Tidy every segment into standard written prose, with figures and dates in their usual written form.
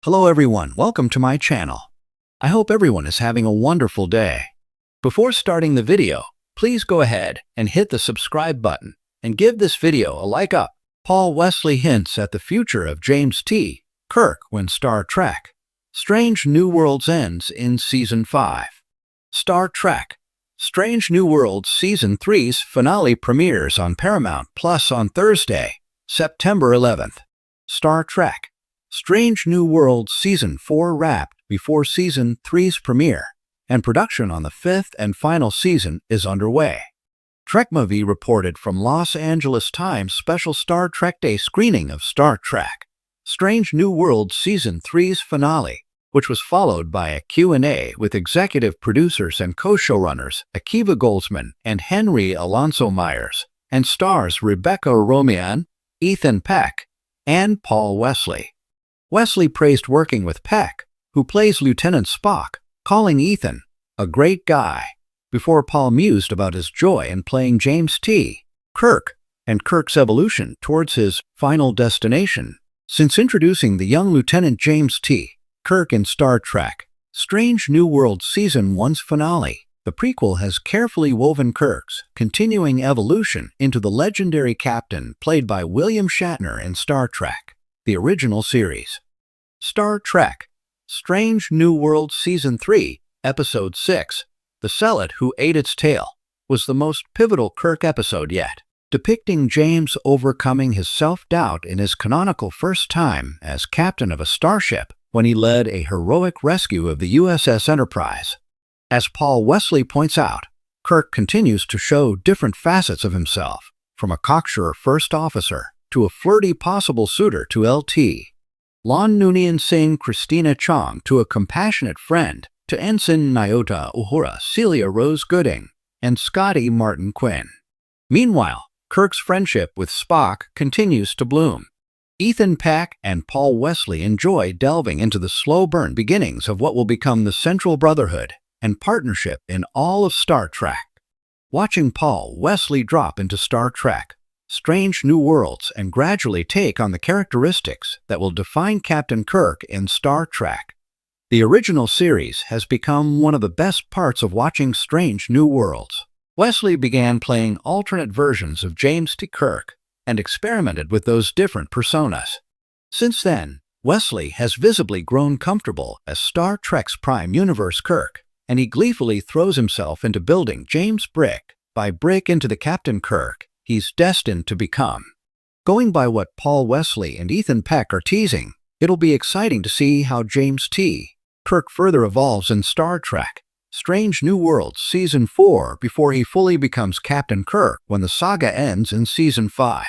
Hello everyone, welcome to my channel. I hope everyone is having a wonderful day. Before starting the video, please go ahead and hit the subscribe button and give this video a like up. Paul Wesley hints at the future of James T. Kirk when Star Trek Strange New Worlds ends in Season 5. Star Trek Strange New Worlds Season 3's finale premieres on Paramount Plus on Thursday, September 11th. Star Trek Strange New Worlds Season 4 wrapped before Season 3's premiere, and production on the fifth and final season is underway. TrekMovie reported from Los Angeles Times special Star Trek Day screening of Star Trek Strange New Worlds Season 3's finale, which was followed by a Q&A with executive producers and co-showrunners Akiva Goldsman and Henry Alonso Myers, and stars Rebecca Romain, Ethan Peck, and Paul Wesley. Wesley praised working with Peck, who plays Lieutenant Spock, calling Ethan a great guy, before Paul mused about his joy in playing James T. Kirk and Kirk's evolution towards his final destination. Since introducing the young Lieutenant James T. Kirk in Star Trek Strange New Worlds Season 1's finale, the prequel has carefully woven Kirk's continuing evolution into the legendary captain played by William Shatner in Star Trek, the original series. Star Trek Strange New Worlds Season 3, Episode 6, The Zealot Who Ate Its Tail, was the most pivotal Kirk episode yet, depicting James overcoming his self-doubt in his canonical first time as captain of a starship when he led a heroic rescue of the USS Enterprise. As Paul Wesley points out, Kirk continues to show different facets of himself, from a cocksure first officer to a flirty possible suitor to LT. Lon Noonien Singh Christina Chong to a compassionate friend to Ensign Nyota Uhura Celia Rose Gooding and Scotty Martin Quinn. Meanwhile, Kirk's friendship with Spock continues to bloom. Ethan Peck and Paul Wesley enjoy delving into the slow-burn beginnings of what will become the central brotherhood and partnership in all of Star Trek. Watching Paul Wesley drop into Star Trek Strange New Worlds and gradually take on the characteristics that will define Captain Kirk in Star Trek. The original series has become one of the best parts of watching Strange New Worlds. Wesley began playing alternate versions of James T. Kirk and experimented with those different personas. Since then, Wesley has visibly grown comfortable as Star Trek's Prime Universe Kirk, and he gleefully throws himself into building James brick by brick into the Captain Kirk he's destined to become. Going by what Paul Wesley and Ethan Peck are teasing, it'll be exciting to see how James T. Kirk further evolves in Star Trek Strange New Worlds Season 4 before he fully becomes Captain Kirk when the saga ends in Season 5.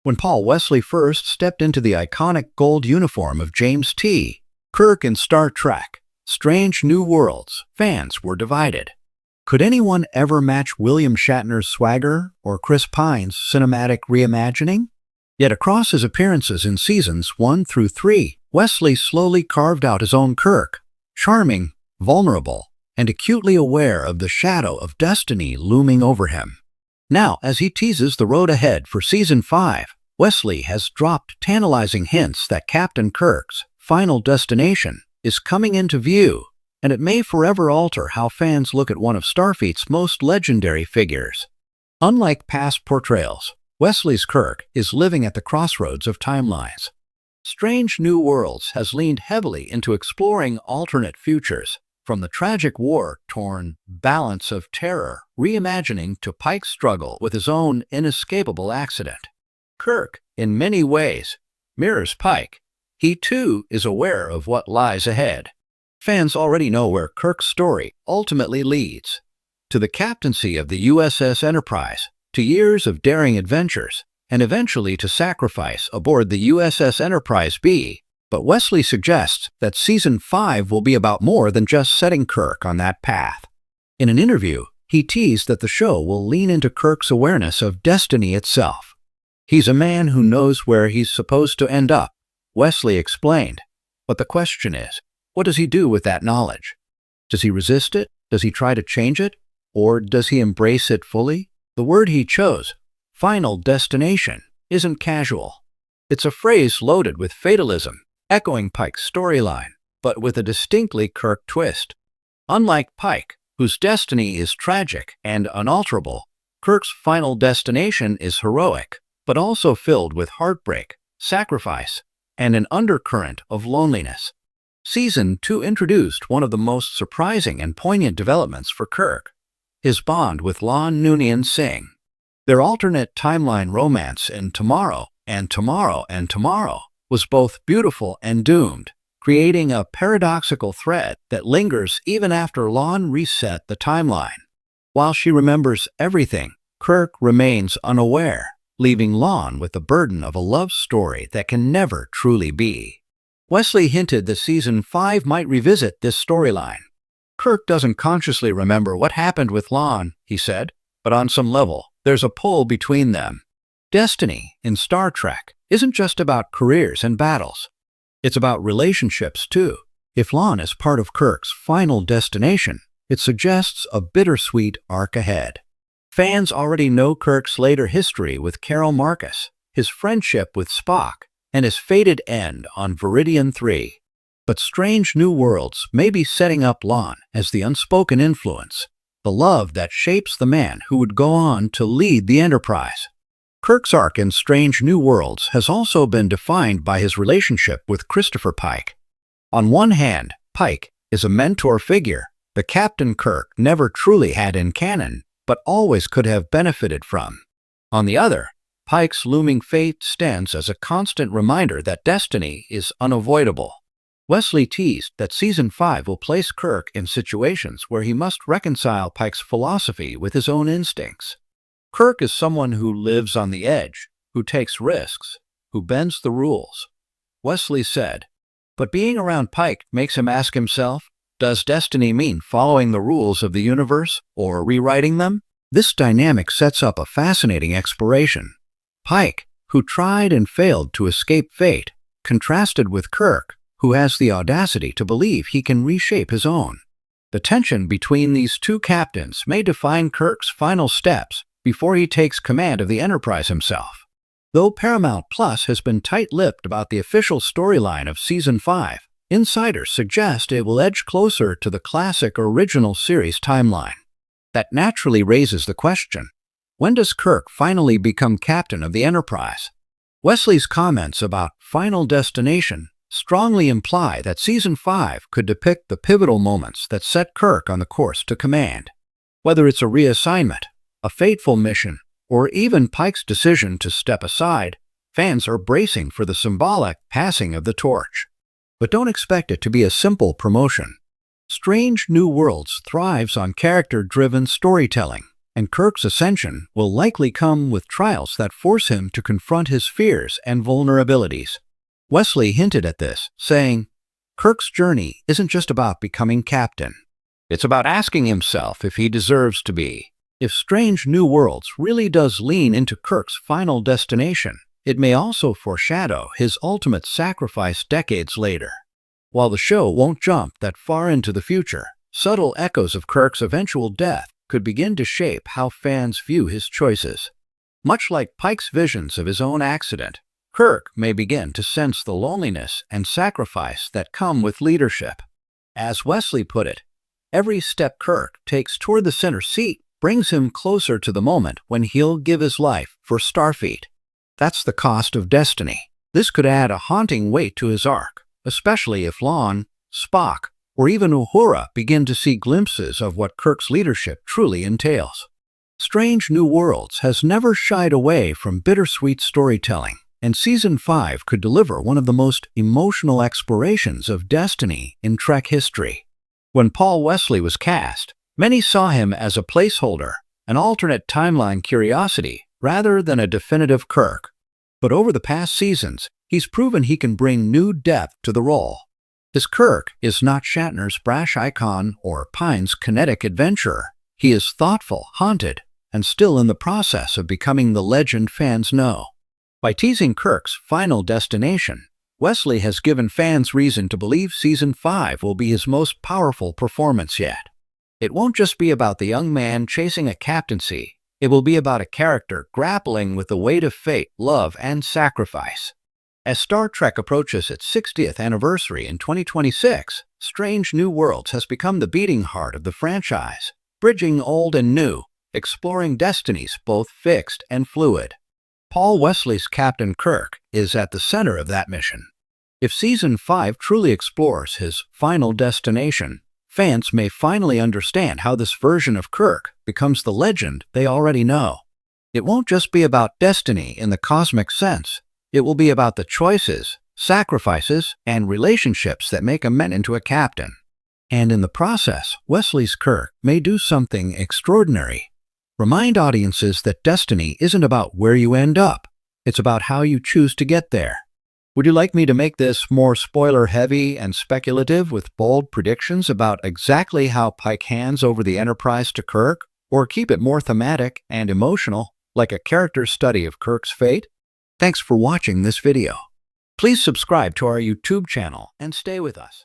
When Paul Wesley first stepped into the iconic gold uniform of James T. Kirk in Star Trek Strange New Worlds, fans were divided. Could anyone ever match William Shatner's swagger or Chris Pine's cinematic reimagining? Yet across his appearances in Seasons 1 through 3, Wesley slowly carved out his own Kirk, charming, vulnerable, and acutely aware of the shadow of destiny looming over him. Now, as he teases the road ahead for Season 5, Wesley has dropped tantalizing hints that Captain Kirk's final destination is coming into view, and it may forever alter how fans look at one of Starfleet's most legendary figures. Unlike past portrayals, Wesley's Kirk is living at the crossroads of timelines. Strange New Worlds has leaned heavily into exploring alternate futures, from the tragic war-torn balance of terror reimagining to Pike's struggle with his own inescapable accident. Kirk, in many ways, mirrors Pike. He too is aware of what lies ahead. Fans already know where Kirk's story ultimately leads: to the captaincy of the USS Enterprise, to years of daring adventures, and eventually to sacrifice aboard the USS Enterprise B. But Wesley suggests that Season 5 will be about more than just setting Kirk on that path. In an interview, he teased that the show will lean into Kirk's awareness of destiny itself. He's a man who knows where he's supposed to end up, Wesley explained. But the question is, what does he do with that knowledge? Does he resist it? Does he try to change it? Or does he embrace it fully? The word he chose, final destination, isn't casual. It's a phrase loaded with fatalism, echoing Pike's storyline, but with a distinctly Kirk twist. Unlike Pike, whose destiny is tragic and unalterable, Kirk's final destination is heroic, but also filled with heartbreak, sacrifice, and an undercurrent of loneliness. Season 2 introduced one of the most surprising and poignant developments for Kirk, his bond with Lon Noonien Singh. Their alternate timeline romance in Tomorrow and Tomorrow and Tomorrow was both beautiful and doomed, creating a paradoxical thread that lingers even after Lon reset the timeline. While she remembers everything, Kirk remains unaware, leaving Lon with the burden of a love story that can never truly be. Wesley hinted that Season 5 might revisit this storyline. Kirk doesn't consciously remember what happened with Lon, he said, but on some level, there's a pull between them. Destiny, in Star Trek, isn't just about careers and battles. It's about relationships, too. If Lon is part of Kirk's final destination, it suggests a bittersweet arc ahead. Fans already know Kirk's later history with Carol Marcus, his friendship with Spock, and his fated end on Viridian 3. But Strange New Worlds may be setting up Lon as the unspoken influence, the love that shapes the man who would go on to lead the Enterprise. Kirk's arc in Strange New Worlds has also been defined by his relationship with Christopher Pike. On one hand, Pike is a mentor figure, the Captain Kirk never truly had in canon, but always could have benefited from. On the other, Pike's looming fate stands as a constant reminder that destiny is unavoidable. Wesley teased that Season 5 will place Kirk in situations where he must reconcile Pike's philosophy with his own instincts. Kirk is someone who lives on the edge, who takes risks, who bends the rules. Wesley said, but being around Pike makes him ask himself, does destiny mean following the rules of the universe or rewriting them? This dynamic sets up a fascinating exploration. Pike, who tried and failed to escape fate, contrasted with Kirk, who has the audacity to believe he can reshape his own. The tension between these two captains may define Kirk's final steps before he takes command of the Enterprise himself. Though Paramount Plus has been tight-lipped about the official storyline of Season 5, insiders suggest it will edge closer to the classic original series timeline. That naturally raises the question, when does Kirk finally become captain of the Enterprise? Wesley's comments about Final Destination strongly imply that Season 5 could depict the pivotal moments that set Kirk on the course to command. Whether it's a reassignment, a fateful mission, or even Pike's decision to step aside, fans are bracing for the symbolic passing of the torch. But don't expect it to be a simple promotion. Strange New Worlds thrives on character-driven storytelling, and Kirk's ascension will likely come with trials that force him to confront his fears and vulnerabilities. Wesley hinted at this, saying, Kirk's journey isn't just about becoming captain. It's about asking himself if he deserves to be. If Strange New Worlds really does lean into Kirk's final destination, it may also foreshadow his ultimate sacrifice decades later. While the show won't jump that far into the future, subtle echoes of Kirk's eventual death could begin to shape how fans view his choices. Much like Pike's visions of his own accident, Kirk may begin to sense the loneliness and sacrifice that come with leadership. As Wesley put it, every step Kirk takes toward the center seat brings him closer to the moment when he'll give his life for Starfleet. That's the cost of destiny. This could add a haunting weight to his arc, especially if Lon, Spock, or even Uhura begin to see glimpses of what Kirk's leadership truly entails. Strange New Worlds has never shied away from bittersweet storytelling, and Season 5 could deliver one of the most emotional explorations of destiny in Trek history. When Paul Wesley was cast, many saw him as a placeholder, an alternate timeline curiosity, rather than a definitive Kirk. But over the past seasons, he's proven he can bring new depth to the role. His Kirk is not Shatner's brash icon or Pine's kinetic adventurer. He is thoughtful, haunted, and still in the process of becoming the legend fans know. By teasing Kirk's final destination, Wesley has given fans reason to believe Season 5 will be his most powerful performance yet. It won't just be about the young man chasing a captaincy. It will be about a character grappling with the weight of fate, love, and sacrifice. As Star Trek approaches its 60th anniversary in 2026, Strange New Worlds has become the beating heart of the franchise, bridging old and new, exploring destinies both fixed and fluid. Paul Wesley's Captain Kirk is at the center of that mission. If Season 5 truly explores his final destination, fans may finally understand how this version of Kirk becomes the legend they already know. It won't just be about destiny in the cosmic sense. It will be about the choices, sacrifices, and relationships that make a man into a captain. And in the process, Wesley's Kirk may do something extraordinary. Remind audiences that destiny isn't about where you end up. It's about how you choose to get there. Would you like me to make this more spoiler-heavy and speculative with bold predictions about exactly how Pike hands over the Enterprise to Kirk? Or keep it more thematic and emotional, like a character study of Kirk's fate? Thanks for watching this video. Please subscribe to our YouTube channel and stay with us.